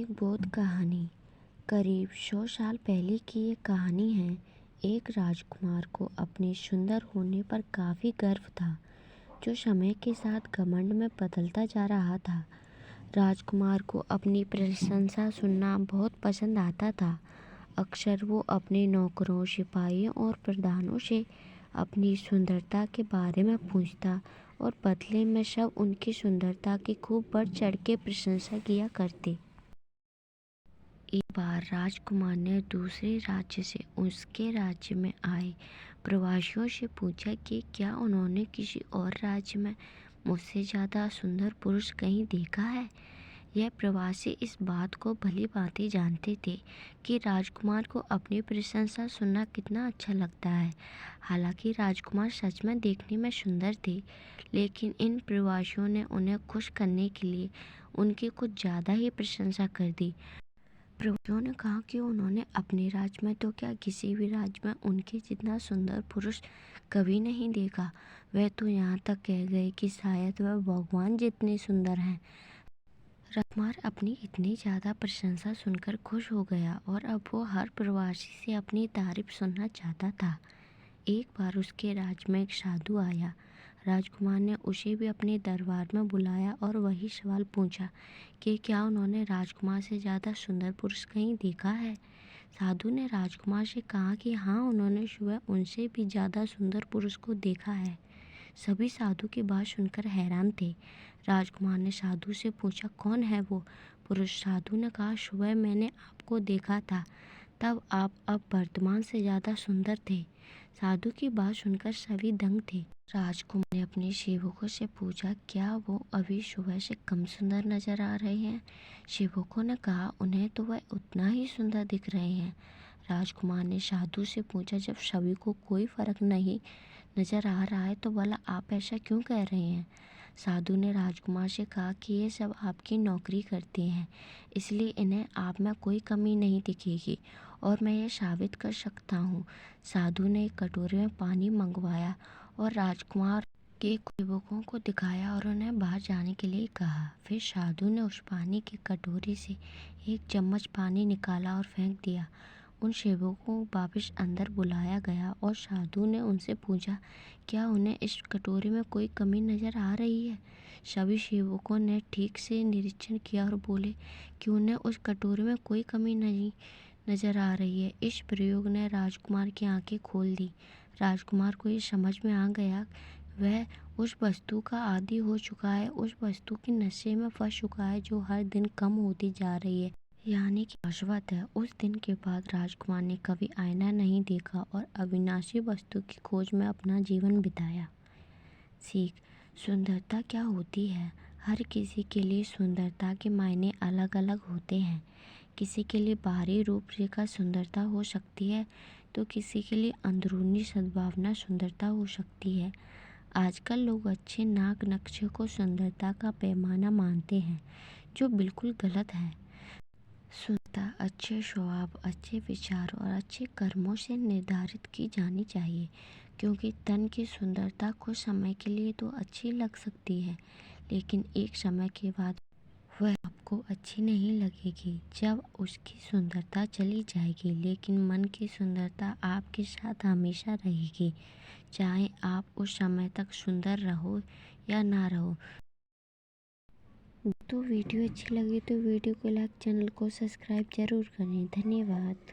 एक बोध कहानी। करीब 100 साल पहले की ये कहानी है। एक राजकुमार को अपने सुंदर होने पर काफ़ी गर्व था, जो समय के साथ घमंड में बदलता जा रहा था। राजकुमार को अपनी प्रशंसा सुनना बहुत पसंद आता था। अक्सर वो अपने नौकरों, सिपाहियों और प्रधानों से अपनी सुंदरता के बारे में पूछता और बदले में सब उनकी सुंदरता की खूब बढ़ चढ़ के प्रशंसा किया करते। एक बार राजकुमार ने दूसरे राज्य से उसके राज्य में आए प्रवासियों से पूछा कि क्या उन्होंने किसी और राज्य में मुझसे ज़्यादा सुंदर पुरुष कहीं देखा है। यह प्रवासी इस बात को भली भांति जानते थे कि राजकुमार को अपनी प्रशंसा सुनना कितना अच्छा लगता है। हालांकि राजकुमार सच में देखने में सुंदर थे, लेकिन इन प्रवासियों ने उन्हें खुश करने के लिए उनकी कुछ ज़्यादा ही प्रशंसा कर दी। प्रवासियों ने कहा कि उन्होंने अपने राज्य में तो क्या, किसी भी राज्य में उनके जितना सुंदर पुरुष कभी नहीं देखा। वह तो यहाँ तक कह गए कि शायद वह भगवान जितने सुंदर हैं। राजकुमार अपनी इतनी ज़्यादा प्रशंसा सुनकर खुश हो गया और अब वो हर प्रवासी से अपनी तारीफ सुनना चाहता था। एक बार उसके राज्य में एक साधु आया। राजकुमार ने उसे भी अपने दरबार में बुलाया और वही सवाल पूछा कि क्या उन्होंने राजकुमार से ज़्यादा सुंदर पुरुष कहीं देखा है। साधु ने राजकुमार से कहा कि हाँ, उन्होंने सुबह उनसे भी ज़्यादा सुंदर पुरुष को देखा है। सभी साधु की बात सुनकर हैरान थे। राजकुमार ने साधु से पूछा, कौन है वो पुरुष। साधु ने कहा, सुबह मैंने आपको देखा था, तब आप अब वर्तमान से ज़्यादा सुंदर थे। साधु की बात सुनकर सभी दंग थे। राजकुमार ने अपने सेवकों से पूछा, क्या वो अभी सुबह से कम सुंदर नजर आ रहे हैं। सेवकों ने कहा, उन्हें तो वह उतना ही सुंदर दिख रहे हैं। राजकुमार ने साधु से पूछा, जब सभी को कोई फर्क नहीं नजर आ रहा है तो भला आप ऐसा क्यों कह रहे हैं। साधु ने राजकुमार से कहा कि ये सब आपकी नौकरी करते हैं, इसलिए इन्हें आप में कोई कमी नहीं दिखेगी और मैं ये साबित कर सकता हूँ। साधु ने एक कटोरे में पानी मंगवाया और राजकुमार के सेवकों को दिखाया और उन्हें बाहर जाने के लिए कहा। फिर साधु ने उस पानी के कटोरे से एक चम्मच पानी निकाला और फेंक दिया। उन सेवकों को वापस अंदर बुलाया गया और साधु ने उनसे पूछा, क्या उन्हें इस कटोरे में कोई कमी नज़र आ रही है। सभी सेवकों ने ठीक से निरीक्षण किया और बोले कि उन्हें उस कटोरे में कोई कमी नहीं नज़र आ रही है। इस प्रयोग ने राजकुमार की आंखें खोल दी। राजकुमार को ये समझ में आ गया, वह उस वस्तु का आदी हो चुका है, उस वस्तु के नशे में फंस चुका है जो हर दिन कम होती जा रही है, यानी कि शाश्वत है। उस दिन के बाद राजकुमार ने कभी आईना नहीं देखा और अविनाशी वस्तु की खोज में अपना जीवन बिताया। सीख, सुंदरता क्या होती है। हर किसी के लिए सुंदरता के मायने अलग अलग होते हैं। किसी के लिए बाहरी रूप रेखा सुंदरता हो सकती है, तो किसी के लिए अंदरूनी सद्भावना सुंदरता हो सकती है। आजकल लोग अच्छे नाक नक्शे को सुंदरता का पैमाना मानते हैं, जो बिल्कुल गलत है। सुंदरता अच्छे स्वभाव, अच्छे विचार और अच्छे कर्मों से निर्धारित की जानी चाहिए, क्योंकि तन की सुंदरता कुछ समय के लिए तो अच्छी लग सकती है, लेकिन एक समय के बाद वह आपको अच्छी नहीं लगेगी, जब उसकी सुंदरता चली जाएगी। लेकिन मन की सुंदरता आपके साथ हमेशा रहेगी, चाहे आप उस समय तक सुंदर रहो या ना रहो। तो वीडियो अच्छी लगी तो वीडियो को लाइक, चैनल को सब्सक्राइब जरूर करें। धन्यवाद।